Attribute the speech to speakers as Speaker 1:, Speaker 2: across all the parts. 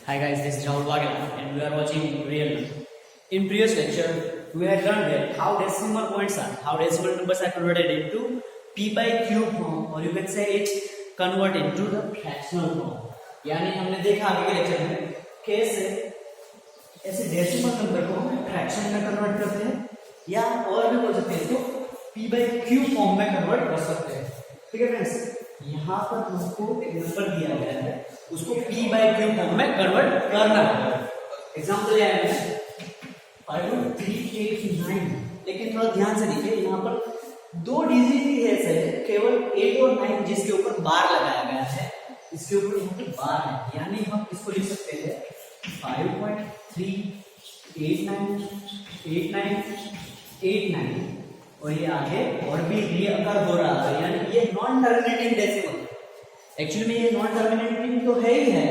Speaker 1: Hi guys, this is Rahul Wagela and we are watching Real. In previous lecture, we had learned that how decimal points are, how decimal numbers are converted into p by q form, or you can say it convert into the fractional form. यानी हमने देखा आगे के lecture में कैसे ऐसे decimal number को हम फ्रैक्शन में कन्वर्ट करते हैं या और भी बोल सकते हैं इसको p by q फॉर्म में कन्वर्ट कर सकते हैं. ठीक है फ्रेंड्स, यहाँ पर तुमको एक नंबर दिया गया है, उसको p by q फॉर्म में कन्वर्ट करना है. एग्जांपल ये है 5.389, लेकिन थोड़ा ध्यान से देखिए, यहाँ पर दो डिजिट ही है सर, केवल 8 और 9 जिसके ऊपर बार लगाया गया है, इसके ऊपर यहाँ पे बार है, यानी हम इसको लिख सकते हैं 5.3898989 और ये आगे और भी रीअकर हो रहा है, यानी ये नॉन टर्मिनेटिंग डेसिमल. एक्चुअली में ये नॉन टर्मिनेटिंग तो है ही है,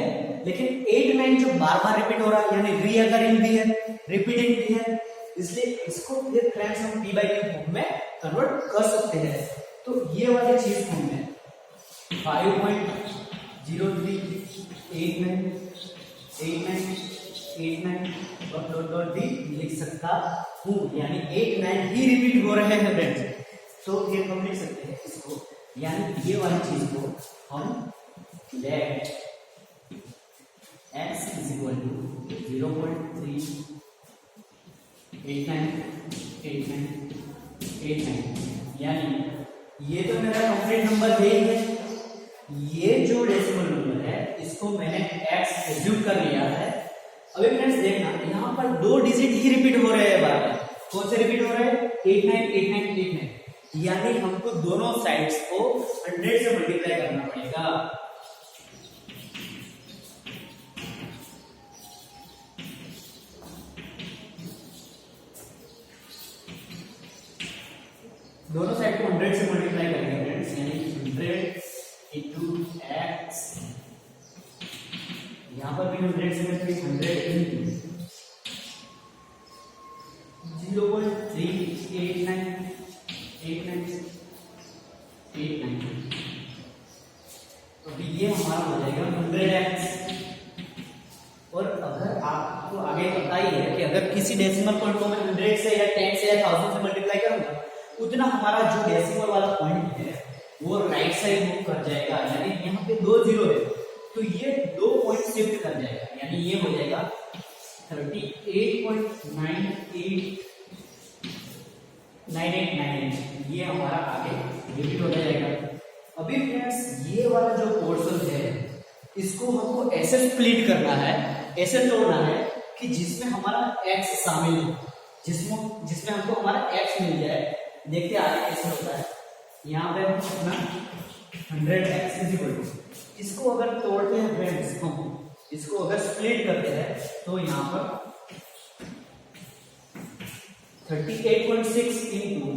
Speaker 1: लेकिन 8-9 जो बार बार रिपीट हो रहा है यानी रीअकरिंग भी है, रिपीटिंग भी है, इसलिए इसको फिर फ्रेंड्स हम p by q फॉर्म में कन्वर्ट कर सकते हैं. तो ये वाली चीज हमने 5.03898989 लिख सकता हूँ, यानी 8-9 ही रिपीट हो रहे हैं फ्रेंड्स. तो ये हम लिख सकते हैं इसको, यानी ये वाली चीज को हम late x is equal to 0.3898989, यानी ये तो मेरा कंप्लीट नंबर है ही है. ये जो डेसिमल नंबर है इसको मैंने x एज्यूम कर लिया है. अभी फ्रेंड्स देखना, यहाँ पर दो डिजिट ही रिपीट हो रहे हैं बार बार. कौन से रिपीट हो रहे हैं? 898989, यानी हमको दोनों साइड्स को 100 से मल्टीप्लाई करना पड़ेगा. दोनों साइड को 100 से मल्टीप्लाई करेंगे फ्रेंड्स, यानी 100 into x, यहाँ पर भी 100 से मल्टीप्लाई 100 into 0.3898989. तो ये हमारा हो जाएगा 100x. और अगर आपको आगे पता ही है कि अगर किसी डेसिमल पॉइंट को मैं 100 से या 10 से या 1000 से मल्टीप्लाई करूंगा, उतना हमारा जो डेसिमल वाला पॉइंट है वो राइट साइड मूव कर जाएगा. यानी यहाँ पे 2 जीरो है तो ये 2 पॉइंट शिफ्ट कर जाएगा, यानी ये हो जाएगा 38.9898, ये हमारा आगे रिपीट हो जाएगा. अभी फ्रेंड्स ये वाला जो पोर्शन है इसको हमको ऐसे स्प्लिट करना है, ऐसे तोड़ना है कि जिसमें हमारा x शामिल हो, जिसमें हमको हमारा x मिल जाए. देखते आगे कैसे होता है. यहाँ पे हम अपना 100x इज इक्वल टू, इसको अगर तोड़ते हैं फ्रेंड्स, हम इसको अगर स्प्लिट करते हैं तो यहाँ पर 38.6 इंटू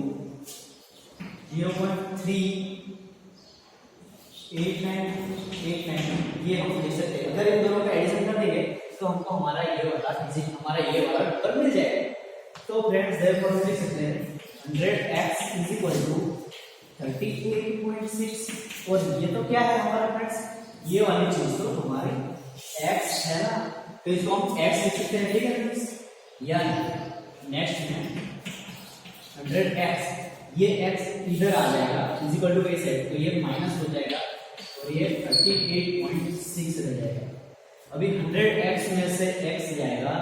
Speaker 1: 0.38989, ये हम लिख सकते हैं. अगर इन दोनों का एडिशन कर देंगे तो हमको हमारा ये वाला नंबर मिल जाएगा. तो फ्रेंड्स देयरफॉर हम लिख सकते हैं 100x इज इक्वल टू 38.6, और ये तो क्या है हमारा फ्रेंड्स, ये वाली चीज तो हमारी x है ना, तो इसको हम x लिख सकते हैं. ठीक है फ्रेंड्स, यानी नेक्स्ट में 100x, ये x इधर आ जाएगा इज इक्वल टू कैसे, तो ये माइनस हो जाएगा और ये 38.6 रह जाएगा. अभी 100x में से x जाएगा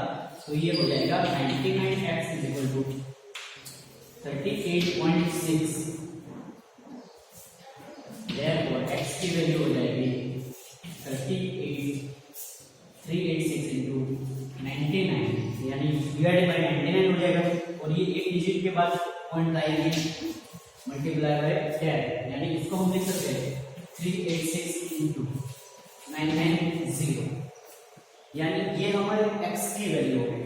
Speaker 1: तो ये हो जाएगा 99x is equal to 38.6. therefore x की वैल्यू हो जाएगी 386 into 99, यानी डिवाइडेड बाय 99 हो जाएगा. और ये एक डिजिट के बाद पॉइंट आएगी मल्टीप्लाई बाय 10, यानी इसको हम लिख सकते हैं 386 into 990, यानी ये हमारे x की वैल्यू हो गई.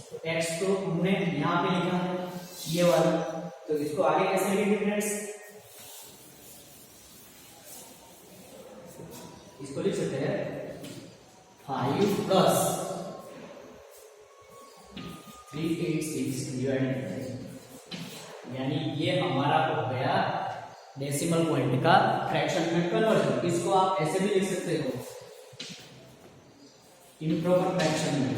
Speaker 1: तो x तो हमने यहाँ पे लिखा है ये वाला, तो इसको आगे कैसे लिखेंगे फ्रेंड्स, इसको लिख सकते हैं 5 प्लस 386 डिवाइडेड बाय, यानी ये हमारा हो गया डेसिमल पॉइंट का फ्रैक्शन में कन्वर्जन. इसको आप ऐसे भी लिख सकते हो इम्प्रॉपर फ्रैक्शन में,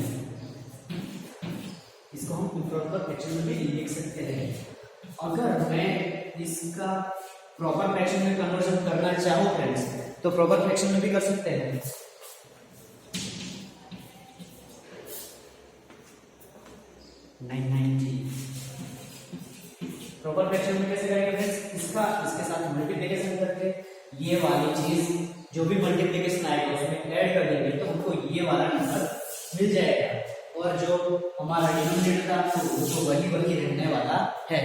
Speaker 1: इसको हम इम्प्रॉपर फ्रैक्शन में भी लिख सकते हैं। अगर मैं इसका प्रॉपर फ्रैक्शन में कन्वर्जन करना चाहूँ फ्रेंड्स, तो प्रॉपर फ्रैक्शन में भी कर सकते हैं। 990 प्रॉपर फ्रैक्शन में कैसे करेंगे फ्रेंड्स, इसका इसके साथ मल्टीप्लिकेशन करके ये वाली चीज जो भी मल्टीप्लिकेशन आएगा उसमें ऐड कर देंगे तो हमको ये वाला नंबर मिल जाएगा, और जो हमारा डिनोमिनेटर था तो वही रहने वाला है।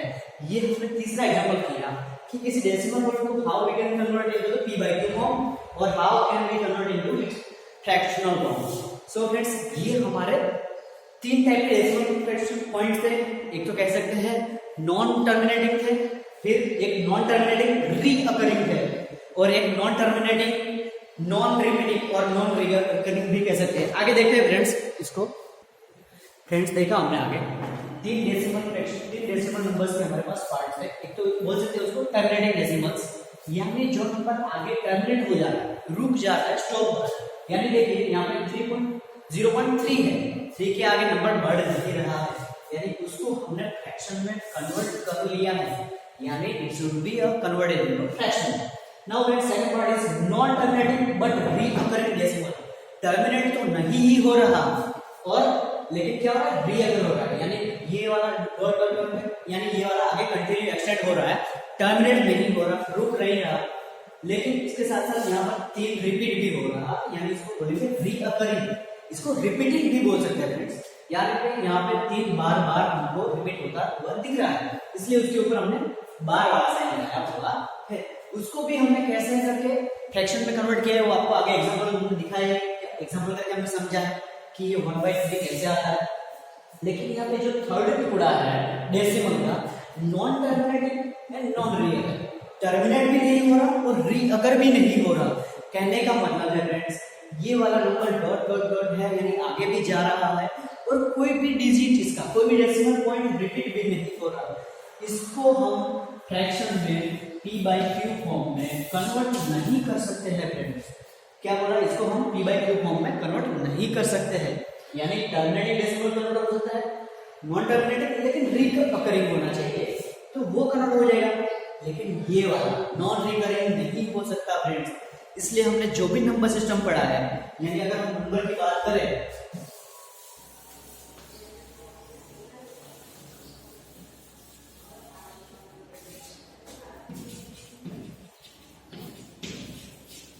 Speaker 1: ये हमने तीसरा एग्जांपल किया कि किसी डेसिमल वर्ड को how we can convert into the p/q form और how can we convert into its fractional form. So friends, ये हमारे तीन टाइप के डेसिमल फ्रैक्शन पॉइंट थे। एक तो कह सकते हैं नॉन टर्मिनेटिंग थे, फिर एक नॉन टर्मिनेटिंग रीअकरिंग थे, और एक नॉन टर्मिनेटिंग नॉन रिपीटिंग और नॉन रीअकरिंग भी कह सकते हैं। आगे देखते हैं फ्रेंड्स इसको। फ्रेंड्स देखा हमने आगे तीन डेसिमल नंबर्स के हमारे पास पार्ट्स है। एक तो बोल सकते हैं उसको टर्मिनेटिंग डेसिमल्स, यानी जो नंबर आगे टर्मिनेट हो जाता है, रुक जाता है, स्टॉप हो जाता है। यानी देखिए यहाँ पे 0.3 है, 3 के आगे नंबर बढ़ नहीं रहा है, यानी उसको हमने फ्रैक्शन में कन्वर्ट कर लिया है, यानी it should be a converted into fraction. Now friends, second part is non terminating but recurring decimal. Terminate तो नहीं ही हो रहा और लेकिन क्या हो रहा है, रीअकर हो रहा है, यानी ये वाला डॉट डॉट डॉट है, यानी ये वाला आगे कंटिन्यू एक्सटेंड हो रहा है, टर्मिनेट नहीं हो रहा, रुक नहीं रहा, लेकिन इसके साथ साथ यहाँ पर 3 रिपीट भी हो रहा, यानी इसको बोलेंगे रीअकरिंग। इसको रिपीटिंग भी बोल सकते हैं फ्रेंड्स, यानी यहाँ पे 3 बार हमको रिपीट होता हुआ दिख रहा है, इसलिए उसके ऊपर हमने बार साइन लगाया हुआ है। उसको भी हमने कैसे करके फ्रैक्शन में कन्वर्ट किया है वो आपको आगे एग्जांपल दिखाया है, एग्जांपल करके हमने समझा है कि ये 1/3 कैसे आता है। लेकिन यहाँ पे जो थर्ड टुकड़ा है डेसिमल का, non terminating and non reoccur, terminate भी नहीं हो रहा और रीअकर भी नहीं हो रहा। कहने का मतलब है फ्रेंड्स, ये वाला नंबर डॉट डॉट डॉट है, यानी आगे भी जा रहा है और कोई भी डिजिट इसका, कोई भी डेसिमल पॉइंट रिपीट भी नहीं हो रहा। इसको हम फ्रैक्शन में p/q फॉर्म में कन्वर्ट नहीं कर सकते हैं फ्रेंड्स। क्या बोला, इसको हम p/q फॉर्म में कन्वर्ट नहीं कर सकते हैं, यानी टर्मिनेटिंग डेसिमल कन्वर्ट हो सकता है, नॉन टर्मिनेटिंग लेकिन रीअकरिंग होना चाहिए तो वो कन्वर्ट हो जाएगा, लेकिन ये वाला नॉन रीअकरिंग नहीं हो सकता फ्रेंड्स। इसलिए हमने जो भी नंबर सिस्टम पढ़ा है, यानी अगर हम नंबर की बात करें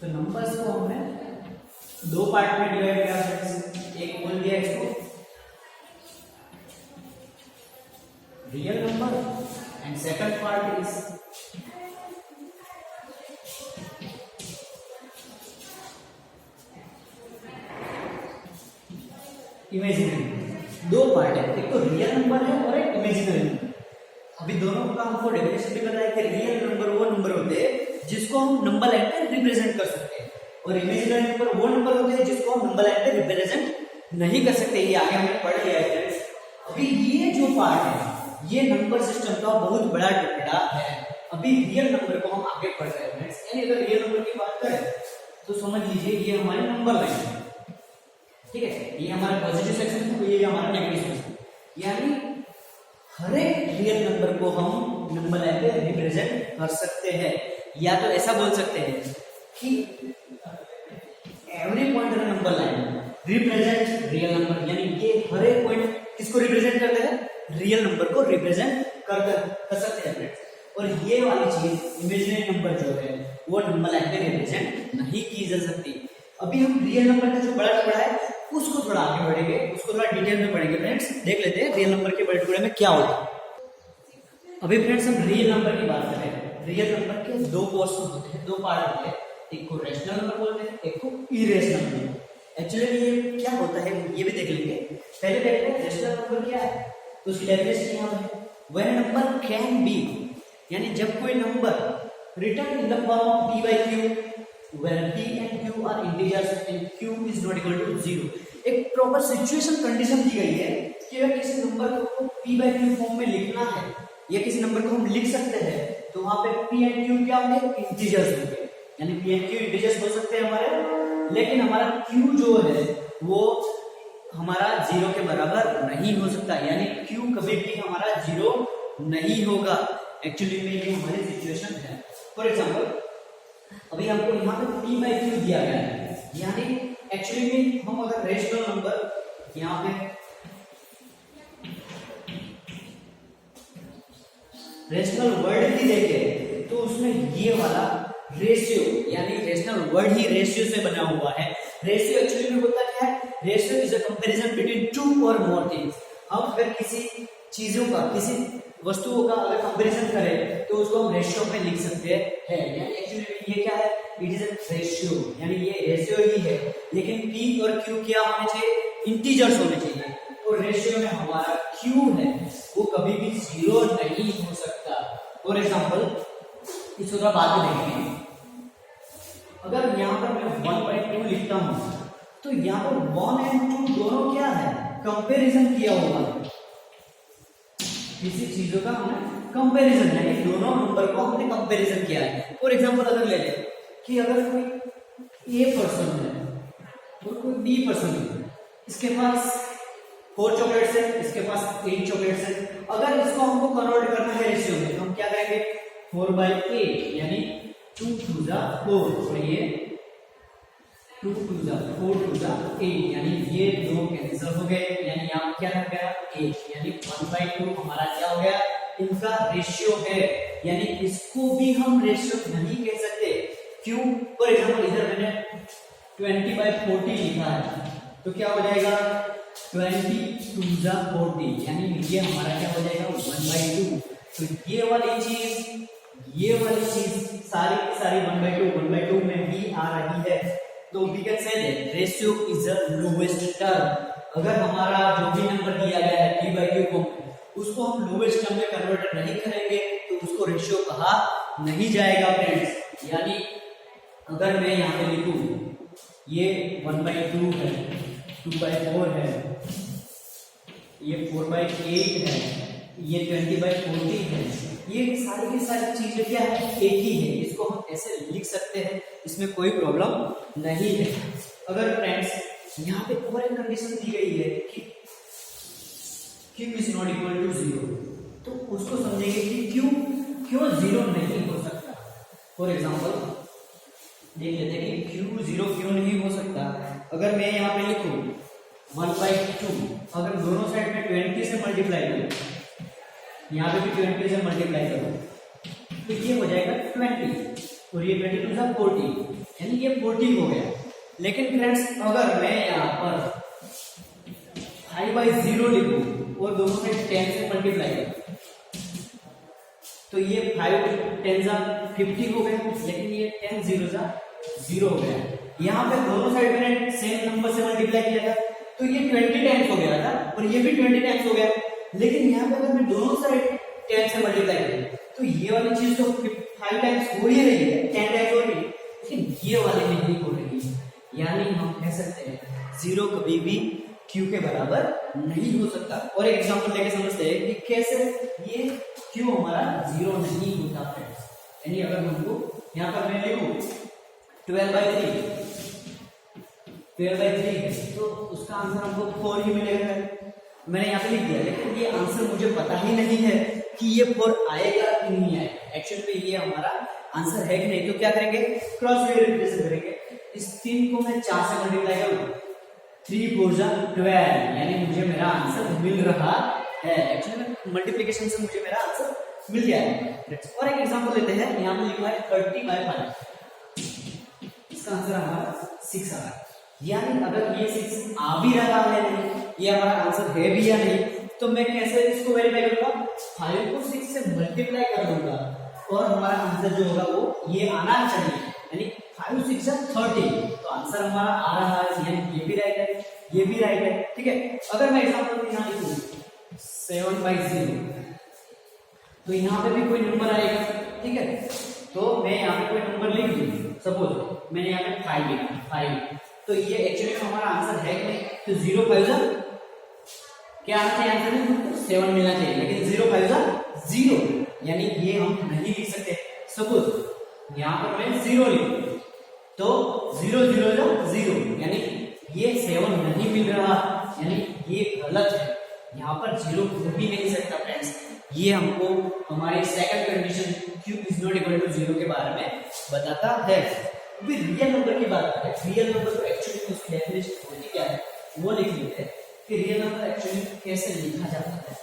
Speaker 1: तो नंबर्स को हमने 2 पार्ट में डिवाइड किया फ्रेंड्स। एक बोल दिया इसको real number and second part is imaginary. 2 part है, एक तो रियल नंबर है और एक इमेजिनरी नंबर। अभी दोनों का हमको डेफिनेशन भी पता है कि रियल नंबर वो नंबर होते हैं जिसको हम नंबर लाइन पे रिप्रेजेंट कर सकते हैं, और इमेजिनरी नंबर वो नंबर होते हैं जिसको हम नंबर लाइन पे रिप्रेजेंट नहीं कर सकते। ये आगे हमने पढ़ लिया है फ्रेंड्स। अभी ये जो पार्ट है ये नंबर सिस्टम का बहुत बड़ा टुकड़ा है। अभी रियल नंबर को हम आगे पढ़ रहे हैं फ्रेंड्स, यानी अगर रियल नंबर की बात करें तो समझ लीजिए ये हमारे नंबर लाइन है, ठीक है, ये हमारा पॉजिटिव सेक्शन है, ये हमारा नेगेटिव सेक्शन, यानी हर एक रियल नंबर को हम नंबर लाइन पे रिप्रेजेंट कर सकते हैं, या तो ऐसा बोल सकते हैं कि every point on number line represent real number, यानी ये हर एक पॉइंट किसको रिप्रेजेंट करते हैं, रियल नंबर को रिप्रेजेंट कर सकते हैं फ्रेंड्स। और ये वाली चीज इमेजिनरी नंबर जो है वो नंबर लाइन पे रिप्रेजेंट नहीं की जा सकती। अभी हम रियल नंबर का जो बड़ा टुकड़ा है उसको थोड़ा आगे बढ़ेंगे, उसको थोड़ा डिटेल में पढ़ेंगे फ्रेंड्स। देख लेते हैं रियल नंबर के बड़े टुकड़े में क्या होता है। अभी फ्रेंड्स हम रियल नंबर की बात करें, रियल नंबर के 2 पोर्शन होते हैं, 2 पार्ट होते हैं, एक को रैशनल नंबर बोलते हैं, एक को इरेशनल नंबर। एक्चुअली ये क्या होता है ये भी देख लेंगे। पहले देखते हैं रैशनल नंबर क्या है, तो उसकी डेफिनेशन यहाँ है, व्हेन नंबर कैन बी, यानी जब कोई number return in the form of p/q where p and q are integers and q is not equal to 0। एक प्रॉपर सिचुएशन कंडीशन दी गई है कि अगर किसी नंबर को p/q फॉर्म में लिखना है या किसी नंबर को हम लिख सकते हैं तो वहां पे p and q क्या होंगे, इंटीजर्स होंगे, यानी p and q इंटीजर्स हो सकते हैं हमारे, लेकिन हमारा q जो है वो हमारा 0 के बराबर नहीं हो सकता, यानी Q कभी भी हमारा 0 नहीं होगा। एक्चुअली में ये हमारी सिचुएशन है। फॉर एग्जाम्पल अभी हमको यहाँ पे P बाई Q दिया गया है, यानी एक्चुअली में हम अगर रेशनल नंबर यहाँ पे रेशनल वर्ड भी देखें तो उसमें ये वाला रेशियो, यानी रेशनल वर्ड ही रेशियो से बना हुआ है। रेशियो एक्चुअली में होता क्या है? Ratio is a comparison between two और मोर थिंग्स। हम अगर किसी चीजों का, किसी वस्तुओं का अगर कंपैरिजन करें तो उसको हम रेशियो में लिख सकते हैं। यानी एक्चुअली ये क्या है? इट इज अ रेशियो, यानी ये रेशियो ही है। लेकिन P और Q क्या होने चाहिए? इंटीजर्स होने चाहिए। तो रेशियो में हमारा Q है वो कभी भी 0 नहीं हो सकता। फॉर एग्जाम्पल इसको थोड़ा बाद में देखेंगे। अगर यहाँ पर मैं 1/2 लिखता हूं तो यहाँ पर 1 और 2 दोनों क्या है? कंपैरिजन किया हुआ है। किसी चीजों का हमने कंपैरिजन, यानी दोनों नंबर को हमने कंपैरिजन किया है। फॉर एग्जांपल अगर ले लें कि अगर कोई A पर्सन है और कोई B पर्सन है, इसके पास 4 चॉकलेट्स है, इसके पास 8 चॉकलेट्स है। अगर इसको हमको कन्वर्ट करना है रेशियो में तो हम क्या करेंगे? 4/8 यानी 2 2 4 और ये 2 2 4 2 8, यानी ये दो कैंसिल हो गए, यानी यहाँ क्या रह गया? 8, यानी 1/2 हमारा क्या हो गया? इनका रेशियो है। यानी इसको भी हम रेशियो नहीं कह सकते। क्यों? फॉर एग्जाम्पल इधर मैंने 20/40 लिखा है तो क्या हो जाएगा? 20 2 40, यानी ये हमारा क्या हो जाएगा? 1/2। तो ये वाली चीज सारी की सारी 1/2 में भी आ रही है। तो we can say that ratio is the lowest term. अगर हमारा जो भी नंबर दिया गया है P/Q को, उसको हम लोवेस्ट टर्म में कन्वर्ट नहीं करेंगे तो उसको रेशियो कहा नहीं जाएगा फ्रेंड्स। यानी अगर मैं यहाँ पे लिखूं ये 1/2 है, 2/4 है, ये 4/8 है, ये 20/40 है, ये सारी की सारी चीजें क्या है? एक ही है। इसको हम ऐसे लिख सकते हैं, इसमें कोई प्रॉब्लम नहीं है। अगर फ्रेंड्स यहाँ पे और एक कंडीशन दी गई है कि Q is not equal to 0, तो उसको समझेंगे कि क्यों 0 नहीं हो सकता। फॉर एग्जाम्पल देख लेते हैं कि Q 0 क्यों नहीं हो सकता। अगर मैं यहाँ पे लिखूं 1/2, अगर दोनों साइड में 20 से मल्टीप्लाई करूं, यहाँ पे भी 20 से मल्टीप्लाई करूं तो ये हो जाएगा 20 और ये 20 2 40, यानी ये 40 हो गया। लेकिन फ्रेंड्स अगर मैं यहाँ पर 5/0 लिखूं और दोनों साइड 10 से मल्टीप्लाई करूं तो ये 5 10 50 हो गया, लेकिन ये 10 0 हो गया। यहाँ पे दोनों साइड मैंने सेम नंबर से मल्टीप्लाई किया था तो ये 20 टाइम्स हो गया था और ये भी 20 टाइम्स हो गया। लेकिन यहाँ पे अगर मैं दोनों साइड 10 से मल्टीप्लाई करूं तो ये वाली चीज तो 5 टाइम्स हो ही रही है, 10 टाइम्स हो रही है, लेकिन ये वाली नहीं हो रही है। यानी हम कह सकते हैं 0 कभी भी Q के बराबर नहीं हो सकता। और एक एग्जांपल लेके समझते हैं कि कैसे ये Q हमारा 0 नहीं होता है। यानी अगर हमको यहाँ पर मैं लिखूं 12/3 तो उसका आंसर हमको 4 ही मिलेगा। मैंने यहाँ पे लिख दिया, लेकिन ये आंसर मुझे पता ही नहीं है कि ये 4 आएगा कि नहीं आएगा। एक्चुअली में ये हमारा आंसर है कि नहीं, तो क्या करेंगे? क्रॉस वेरिफिकेशन करेंगे। इस 3 को मैं 4 से मल्टीप्लाई करूँ, 3 4 12, यानी मुझे मेरा आंसर मिल रहा है। एक्चुअली में मल्टीप्लिकेशन से मुझे मेरा आंसर मिल गया है। और एक एग्जांपल लेते हैं, यहाँ पे लिखा है 30/5, इसका आंसर हमारा 6 आ रहा है। यानी अगर ये 6 आ भी रहा है नहीं, ये हमारा आंसर है भी या नहीं, तो मैं कैसे इसको वेरीफाई करूंगा? 5 को 6 से मल्टीप्लाई कर दूंगा और हमारा आंसर जो होगा वो ये आना चाहिए। यानी 5 6 30, तो आंसर हमारा आ रहा है, यानी ये भी राइट है, ये भी राइट है। ठीक है। अगर मैं एग्जांपल यहाँ लिखूं 7/0, तो यहाँ पे भी कोई नंबर आएगा। ठीक है, तो मैं यहाँ पे कोई नंबर लिख दूं, सपोज मैंने यहाँ पे 5 लिखा, 5, तो ये एक्चुअली में हमारा आंसर है कि नहीं? तो 0 5 क्या आना चाहिए आंसर में? 7 मिलना चाहिए, लेकिन 0 5 0, यानी ये हम नहीं लिख सकते। सपोज यहाँ पर मैं 0 लिखूं तो 0 0 0, यानी ये 7 नहीं मिल रहा, यानी ये गलत है, यहाँ पर 0 हो भी नहीं सकता फ्रेंड्स। ये हमको हमारी second condition q is not equal to 0 के बारे में बताता है। अभी रियल नंबर की बात करें, रियल नंबर तो एक्चुअली उसकी डेफिनेशन होती क्या है वो लिख लेते हैं कि रियल नंबर एक्चुअली कैसे लिखा जाता है,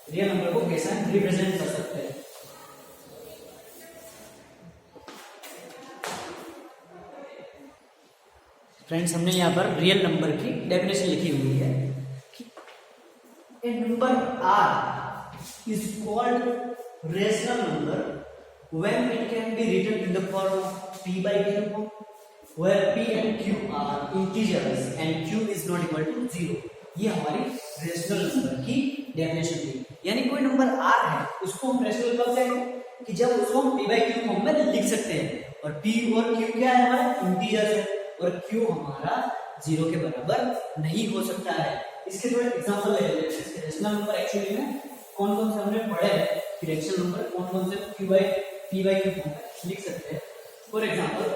Speaker 1: रियल नंबर को कैसे रिप्रेजेंट कर सकते हैं। फ्रेंड्स हमने यहाँ पर रियल नंबर की डेफिनेशन लिखी हुई है कि ए number r is called rational number when it can be written in the form of p by q form where p and q are integers and q is not equal to 0। ये हमारी rational number की definition थी, यानी कोई number r है उसको हम rational कब कहेंगे कि जब उसको हम p by q फॉर्म में लिख सकते हैं, और p और q क्या है हमारा इंटीजर है, और q हमारा 0 के बराबर नहीं हो सकता है। इसके थोड़े एग्जांपल ले लेते हैं। रेशनल नंबर एक्चुअली में कौन कौन से हमने पढ़े हैं कि रेशनल नंबर कौन कौन से p by q फॉर्म में लिख सकते हैं। फॉर एग्जांपल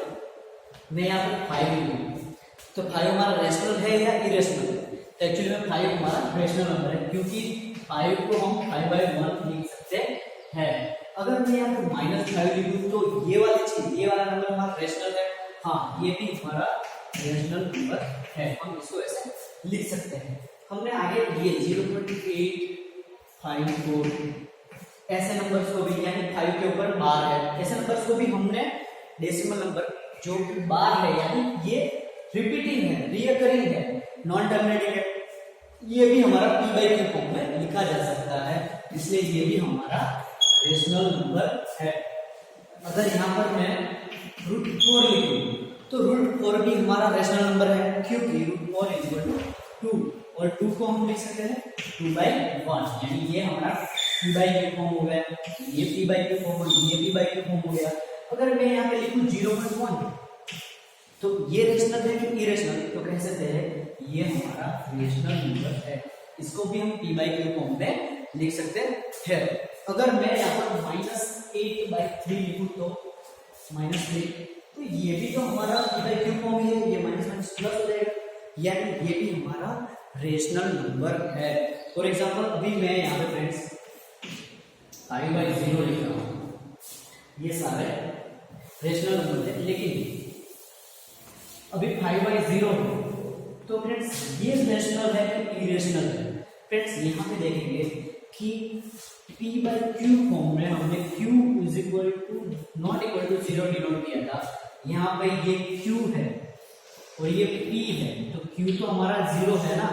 Speaker 1: मैं यहाँ पर 5 लूँ तो 5 हमारा रेशनल है या इरेशनल है, तो एक्चुअली में 5 हमारा रेशनल नंबर है क्योंकि 5 को हम 5/1 लिख सकते हैं। अगर मैं यहाँ पर -5 लिखूँ तो ये वाली चीज, ये वाला नंबर हमारा रेशनल है, हाँ ये भी हमारा रेशनल नंबर है, हम इसको ऐसे लिख सकते हैं। हमने आगे ये 0.8 5 4 ऐसे नंबर्स को भी, यानी 5 के ऊपर बार है, ऐसे नंबर्स को भी हमने डेसिमल नंबर जो बार है यानी ये रिपीटिंग है, रिकरिंग है, नॉन टर्मिनेटिंग है, ये भी हमारा p by q फॉर्म में लिखा जा सकता है, इसलिए ये भी हमारा रेशनल नंबर है। अगर यहाँ पर मैं √4 लिखूं तो √4 भी हमारा रेशनल नंबर है क्योंकि √4 इज इक्वल टू 2, और 2 को हम लिख सकते हैं 2/1, यानी ये हमारा p by q फॉर्म हो गया, ये p by q फॉर्म, ये p by q फॉर्म हो गया। अगर मैं यहाँ पे लिखूं 0.1 तो ये रेशनल है कि इरेशनल, तो कह सकते हैं ये हमारा रेशनल नंबर है, इसको भी हम p by q फॉर्म में लिख सकते हैं। अगर मैं यहाँ पर -8/3 लिखूं तो -3, तो ये भी तो हमारा p by q फॉर्म है, ये माइनस प्लस हो जाएगा, यानी ये भी हमारा रेशनल नंबर है। फॉर एग्जांपल अभी मैं यहाँ पे फ्रेंड्स 5/0 लिख रहा हूँ, ये सारे रेशनल नंबर है, लेकिन अभी 5/0 है तो फ्रेंड्स ये रेशनल है कि इरेशनल है। फ्रेंड्स यहाँ पे देखेंगे कि p by q फॉर्म में हमने q is equal to not equal to 0 denote किया था, यहाँ पे ये q है और ये p है, तो q तो हमारा 0 है ना,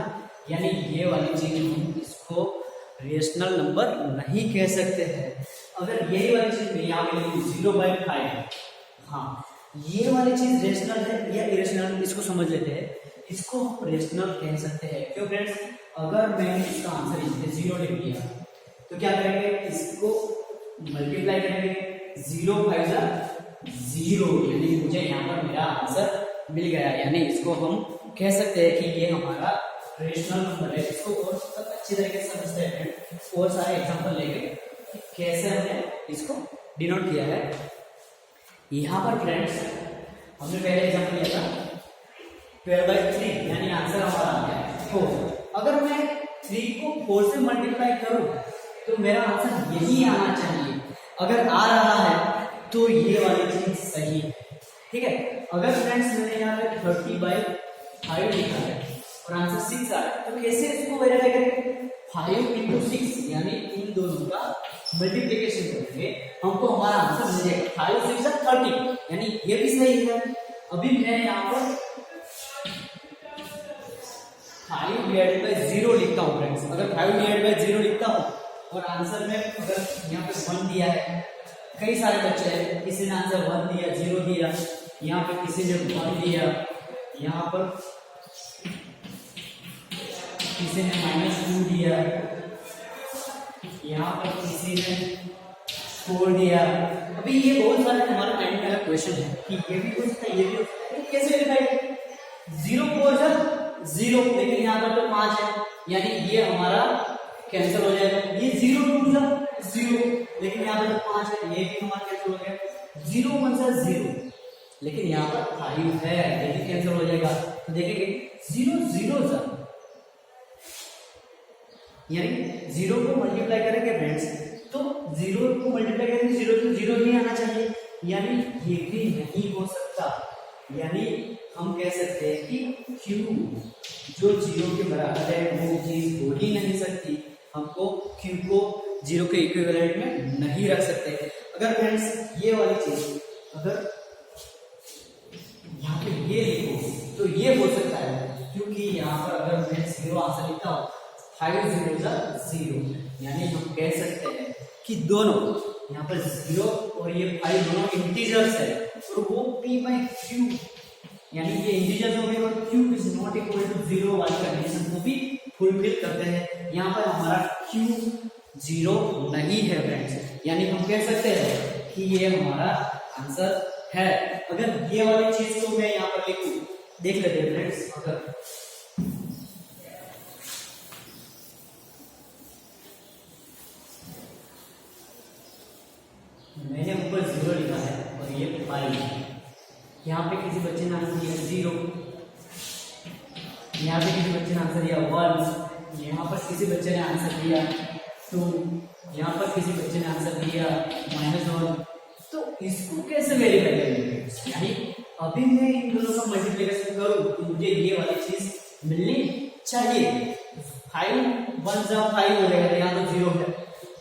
Speaker 1: यानी ये वाली चीज हम इसको रेशनल नंबर नहीं कह सकते हैं। अगर यही वाली चीज मैं यहाँ पे लिखूं 0/5, हाँ ये वाली चीज रेशनल है या इरेशनल, इसको समझ लेते हैं, इसको हम रेशनल कह सकते हैं। क्यों फ्रेंड्स, अगर मैंने इसका आंसर इसमें 0 लिख दिया तो क्या करेंगे, इसको मल्टीप्लाई करेंगे, 0 5 0, यानी मुझे यहाँ पर मेरा आंसर मिल गया, यानी इसको हम कह सकते हैं कि ये हमारा रेशनल नंबर है। इसको और अच्छी तरीके से समझते हैं, और सारे एग्जांपल लेके कैसे हमने इसको डिनोट किया है। यहाँ पर फ्रेंड्स हमने पहले एग्जांपल लिया था 12/3, यानी आंसर हमारा आ गया 4। अगर मैं 3 को 4 से मल्टीप्लाई करूं तो मेरा आंसर यही आना चाहिए, अगर आ रहा है तो ये वाली चीज सही है, ठीक है। अगर फ्रेंड्स मैंने यहाँ पे 30/5 लिखा है और आंसर 6 आ रहा है तो कैसे इसको वेरीफाई करेंगे, 5 × 6 यानी इन दोनों का मल्टीप्लिकेशन करेंगे, हमको हमारा आंसर मिल जाएगा 5 × 6 = 30, यानी ये भी सही है। अभी मैं यहाँ पर 5/0 लिखता हूँ फ्रेंड्स, अगर 5/0 लिखता हूँ और आंसर में अगर यहाँ पे 1 दिया है, कई सारे बच्चे हैं, किसी ने आंसर 1 दिया, 0 दिया, यहाँ पे किसी ने 1 दिया, यहाँ पर किसी ने -2 दिया, यहाँ पर किसी ने 4 दिया। अभी ये बहुत सारे हमारे टाइम का क्वेश्चन है कि ये भी हो सकता है, ये भी हो सकता है, तो कैसे वेरीफाई, 0 4 0, लेकिन यहाँ पर तो 5 है, यानी ये हमारा कैंसिल हो जाएगा, ये 0 2 0, लेकिन यहाँ पर तो 5 है, ये भी हमारा कैंसिल हो गया, 0 1 0, लेकिन यहाँ पर 5 है, ये भी कैंसिल हो जाएगा, तो देखेंगे 0 0 जा, यानी 0 को मल्टीप्लाई करेंगे फ्रेंड्स तो 0 को मल्टीप्लाई करेंगे 0 तो 0 ही आना चाहिए, यानी ये भी नहीं हो सकता। यानी हम कह सकते हैं कि Q जो 0 के बराबर है वो चीज हो ही नहीं सकती, हमको Q को 0 के इक्विवेलेंट में नहीं रख सकते। अगर फ्रेंड्स ये वाली चीज अगर यहाँ पे ये लिखो तो ये हो सकता है, क्योंकि यहाँ पर अगर मैं 0 आंसर लिखता हूँ 5 0 0, यानी हम कह सकते हैं कि दोनों यहाँ पर 0 और ये 5 दोनों इंटीजर्स है और वो p by q, यानी ये इंटीजर्स हो गए और q is not equal to 0 वाली कंडीशन को भी फुलफिल करते हैं। यहाँ पर हमारा q 0 नहीं है फ्रेंड्स, यानी हम कह सकते हैं कि ये हमारा आंसर है। अगर ये वाली चीज को मैं यहाँ पर लिखूं, देख लेते हैं फ्रेंड्स, अगर मैंने ऊपर 0 लिखा है और ये 5, यहाँ पे किसी बच्चे ने आंसर दिया 0, यहाँ पे किसी बच्चे ने आंसर दिया 1, यहाँ पर किसी बच्चे ने आंसर दिया 2, यहाँ पर किसी बच्चे ने आंसर दिया -1। तो इसको कैसे वेरीफाई करेंगे, यानी अभी मैं इन दोनों का मल्टीप्लिकेशन करूं तो मुझे ये वाली चीज मिलनी चाहिए। 5 1 जा 5 हो जाएगा, यहाँ तो 0 है,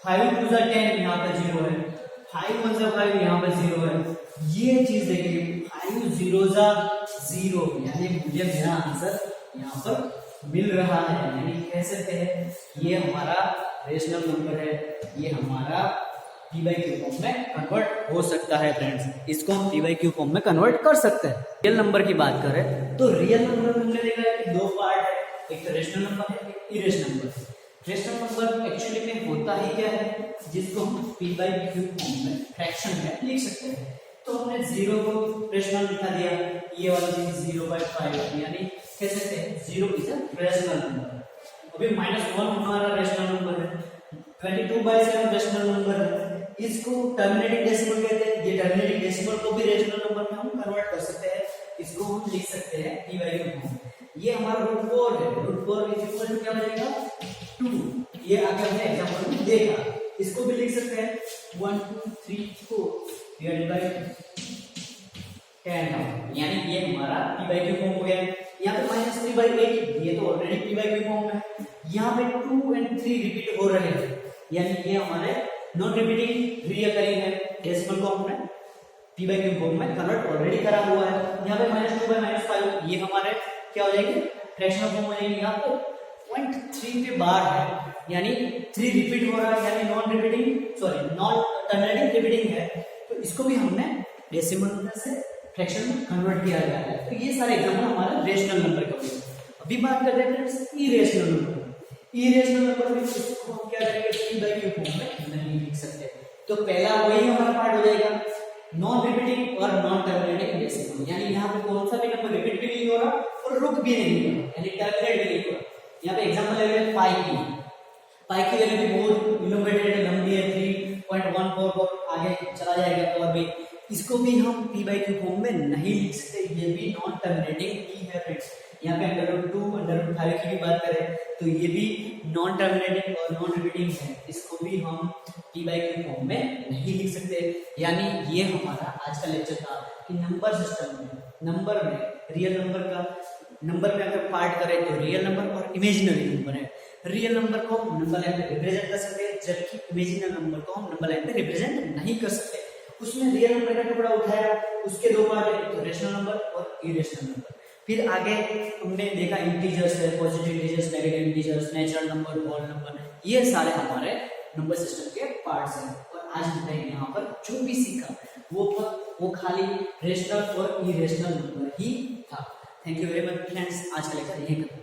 Speaker 1: 5 2 जा 10, यहाँ पर 0 है, 5 1 जा 5, यहाँ पर 0 है। ये चीज देखिए 5 0 जा 0, यानी मुझे मेरा आंसर यहाँ पर मिल रहा है, यानी कह सकते हैं ये हमारा रेशनल नंबर है, ये हमारा p by q फॉर्म में कन्वर्ट हो सकता है फ्रेंड्स, इसको हम p by q फॉर्म में कन्वर्ट कर सकते हैं। रियल नंबर की बात करें तो रियल नंबर में हमने देखा है कि दो पार्ट है, एक तो रेशनल नंबर है, एक irrational number. Rational number actually में होता ही क्या है, जिसको हम p by q फॉर्म में फ्रैक्शन में लिख सकते हैं। तो हमने 0 को रेशनल लिखा दिया, ये वाला चीज 0/5, यानी कह सकते हैं 0 इज अ रेशनल नंबर। अभी -1 हमारा रेशनल नंबर है, 22/7 रेशनल नंबर है, इसको टर्मिनेटिंग डेसिमल कहते हैं। ये टर्मिनेटिंग डेसिमल को भी रेशनल नंबर में हम कन्वर्ट कर सकते हैं, इसको हम लिख सकते हैं p by q फॉर्म। ये हमारा √4 है, √4 इज इक्वल टू क्या हो जाएगा 2, ये आगे हमने एग्जांपल में देखा, इसको भी लिख सकते हैं 1 2 3 4 डिवाइडेड बाय 10, यानी ये हमारा p by q फॉर्म हो गया। यहाँ पे -3/8, ये तो already p by q form है। यहाँ पे 2 और 3 रिपीट हो रहे हैं, यानी ये हमारे नॉन रिपीटिंग रीअकरिंग है, डेसिमल को हमने p by q फॉर्म में कन्वर्ट ऑलरेडी करा हुआ है। यहाँ पे -2/-5, ये हमारे क्या हो जाएगी फ्रैक्शनल फॉर्म हो जाएगी। यहाँ पे 0.3 के बाहर है, यानी 3 रिपीट हो रहा है, यानी नॉन टर्मिनेटिंग रिपीटिंग है, तो इसको भी हमने डेसिमल में से फ्रैक्शन में कन्वर्ट किया गया है। तो ये सारे एग्जांपल हमारा रेशनल नंबर का हुए। अभी बात करते हैं friends irrational number. Irrational number में इसको हम क्या करेंगे p by q फॉर्म में नहीं लिख सकते, तो पहला वही हमारा पार्ट हो जाएगा नॉन रिपीटिंग और नॉन टर्मिनेटिंग डेसिमल, यानी यहाँ पे कौन सा भी नंबर रिपीट भी नहीं हो रहा और रुक भी नहीं हो रहा, यानी टर्मिनेट भी नहीं हो रहा। यहाँ पे एग्जांपल ले लें पाई की वैल्यू भी बहुत इनोवेटेड लंबी है, 3.144 आगे चला जाएगा, तो अभी इसको भी हम p by q फॉर्म में नहीं लिख सकते, ये भी नॉन टर्मिनेटिंग ही है फ्रेंड्स। यहाँ पे √2 √5 की भी बात करें तो ये भी नॉन टर्मिनेटिंग और नॉन रिपीटिंग है, इसको भी हम p by q फॉर्म में नहीं लिख सकते। यानी ये हमारा आज का लेक्चर था कि नंबर सिस्टम में, नंबर में रियल नंबर का, नंबर में अगर पार्ट करें तो रियल नंबर और इमेजिनरी नंबर है। रियल नंबर को हम नंबर लाइन पे रिप्रेजेंट कर सकते हैं, जबकि इमेजिनरी नंबर को हम नंबर लाइन पे रिप्रेजेंट नहीं कर सकते। उसमें रियल नंबर का टुकड़ा उठाया, उसके दो पार्ट है, तो रेशनल नंबर और इरेशनल नंबर। फिर आगे हमने देखा इंटीजर्स है, positive integers, negative integers, natural number, whole number, ये सारे हमारे नंबर सिस्टम के पार्ट्स हैं। और आज हमने यहाँ पर जो भी सीखा वो खाली रेशनल और इरेशनल नंबर ही था। Thank you very much friends, आज का लेक्चर यही खत्म।